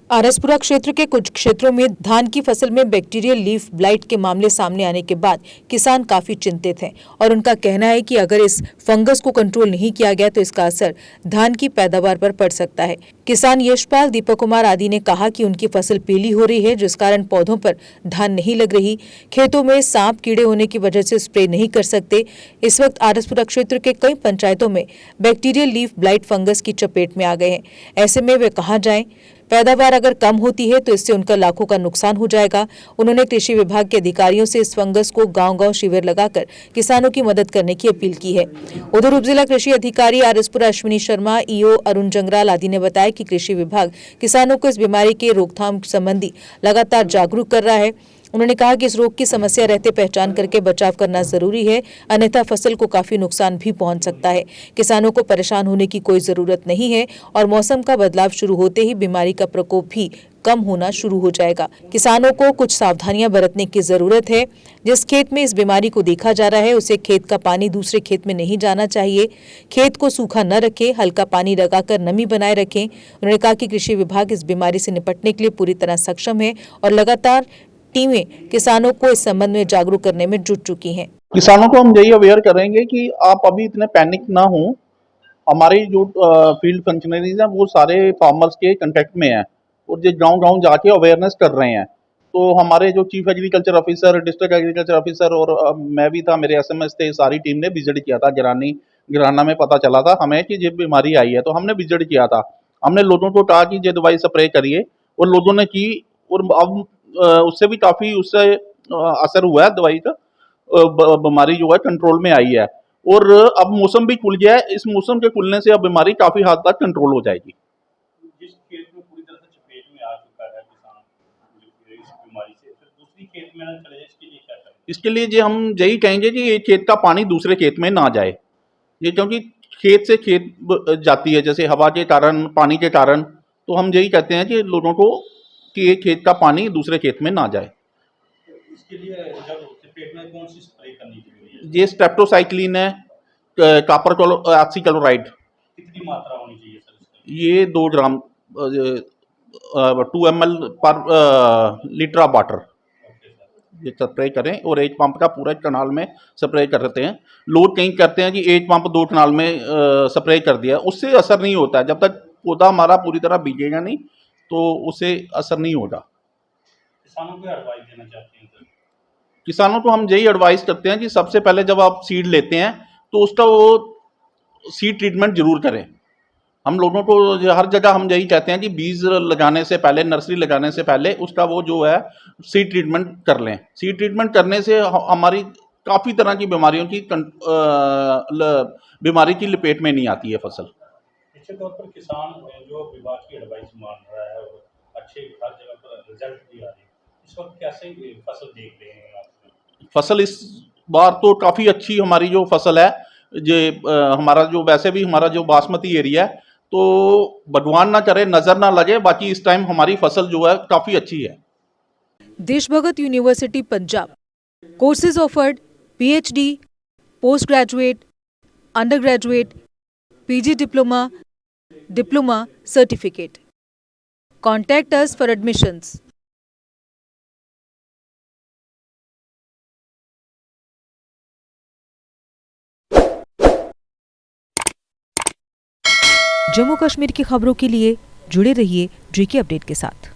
आरसपुरा क्षेत्र के कुछ क्षेत्रों में धान की फसल में बैक्टीरियल लीफ ब्लाइट के मामले सामने आने के बाद किसान काफी चिंतित हैं और उनका कहना है कि अगर इस फंगस को कंट्रोल नहीं किया गया तो इसका असर धान की पैदावार पर पड़ सकता है। किसान यशपाल, दीपक कुमार आदि ने कहा कि उनकी फसल पीली हो रही है, जिस कारण पौधों पर धान नहीं लग रही। खेतों में सांप कीड़े होने की वजह से स्प्रे नहीं कर सकते। इस वक्त आरसपुरा क्षेत्र के कई पंचायतों में बैक्टीरियल लीफ ब्लाइट फंगस की चपेट में आ गए हैं। ऐसे में वे कहाँ जाएं? पैदावार अगर कम होती है तो इससे उनका लाखों का नुकसान हो जाएगा। उन्होंने कृषि विभाग के अधिकारियों से इस फंगस को गांव-गांव शिविर लगाकर किसानों की मदद करने की अपील की है। उधर उप जिला कृषि अधिकारी आरसपुरा अश्विनी शर्मा, ईओ अरुण जंगराल आदि ने बताया कि कृषि विभाग किसानों को इस बीमारी के रोकथाम संबंधी लगातार जागरूक कर रहा है। उन्होंने कहा कि इस रोग की समस्या रहते पहचान करके बचाव करना जरूरी है, अन्यथा फसल को काफी नुकसान भी पहुंच सकता है। किसानों को परेशान होने की कोई जरूरत नहीं है और मौसम का बदलाव शुरू होते ही बीमारी का प्रकोप भी कम होना शुरू हो जाएगा। किसानों को कुछ सावधानियां बरतने की जरूरत है। जिस खेत में इस बीमारी को देखा जा रहा है उसे खेत का पानी दूसरे खेत में नहीं जाना चाहिए। खेत को सूखा न रखें, हल्का पानी लगाकर नमी बनाए रखें। उन्होंने कहा कि कृषि विभाग इस बीमारी से निपटने के लिए पूरी तरह सक्षम है और लगातार टीमें किसानों को इस संबंध में जागरूक करने में जुट चुकी हैं। किसानों को हम यही अवेयर करेंगे कि आप अभी इतने पैनिक ना हो। हमारी जो फील्ड फंक्शनरीज हैं वो सारे फार्मर्स के कांटेक्ट में हैं और जो गांव-गांव जाके अवेयरनेस कर रहे हैं। तो हमारे जो chief agriculture officer, district agriculture officer और मैं भी था, मेरे एसएमएस थे, सारी टीम ने विजिट किया था। गिराना में पता चला था हमें कि ये बीमारी आई है, तो हमने विजिट किया था। हमने लोगों को कहा कि ये दवाई स्प्रे करिए और लोगों ने की और अब उससे भी काफ़ी उससे असर हुआ है। दवाई का बीमारी जो है कंट्रोल में आई है और अब मौसम भी खुल गया है। इस मौसम के खुलने से अब बीमारी काफ़ी हद तक कंट्रोल हो जाएगी। जिस खेत में पूरी तरह से चपेट में आ चुका है किसान इस बीमारी से, फिर दूसरी खेत में ना चले जाए, इसके लिए क्या करें? इसके लिए जो हम यही कहेंगे कि ये खेत का पानी दूसरे खेत में ना जाए। ये क्योंकि खेत से खेत जाती है, जैसे हवा के कारण, पानी के कारण, तो हम यही कहते हैं कि लोगों को कि एक खेत का पानी दूसरे खेत में ना जाए। इसके लिए जब चपेट में कौन सी स्प्रे करनी चाहिए? ये स्ट्रेप्टोसाइक्लिन है, कॉपर ऑक्सीक्लोराइड। कितनी मात्रा होनी चाहिए सर इसकी? ये 2 ग्राम 2 ml पर लीटर ऑफ वाटर ये स्प्रे करें और एक पंप का पूरा कनाल में स्प्रे करते हैं। लोग कहीं करते हैं कि एक पंप 2 कनाल में स्प्रे कर दिया, उससे असर नहीं होता है। जब तक पौधा हमारा पूरी तरह भीगेगा नहीं तो उससे असर नहीं होगा। किसानों को एडवाइस देना चाहते हैं सर? किसानों को हम यही एडवाइस करते हैं कि सबसे पहले जब आप सीड लेते हैं तो उसका वो सीड ट्रीटमेंट जरूर करें। हम लोगों को हर जगह हम यही कहते हैं कि बीज लगाने से पहले, नर्सरी लगाने से पहले उसका वो जो है सीड ट्रीटमेंट कर लें। सीड ट्रीटमेंट करने से हमारी काफ़ी तरह की बीमारियों की बीमारी की लपेट में नहीं आती है फसल। निश्चित तौर पर किसान जो विभाग की एडवाइस मान रहा है और अच्छे हर जगह पर रिजल्ट भी आ रहे हैं, इस वक्त कैसे फसल देख रहे हैं आप? फसल इस बार तो काफ़ी अच्छी हमारी जो फसल है, हमारा जो वैसे भी हमारा जो बासमती एरिया है, तो भगवान ना करे नजर ना लगे, बाकी इस टाइम हमारी फसल जो है काफी अच्छी है। Deshbhagat university Punjab courses offered PhD, post graduate, under graduate, PG diploma certificate. Contact us for admissions. Jammu Kashmir की खबरों के लिए जुड़े रहिए JK अपडेट के साथ।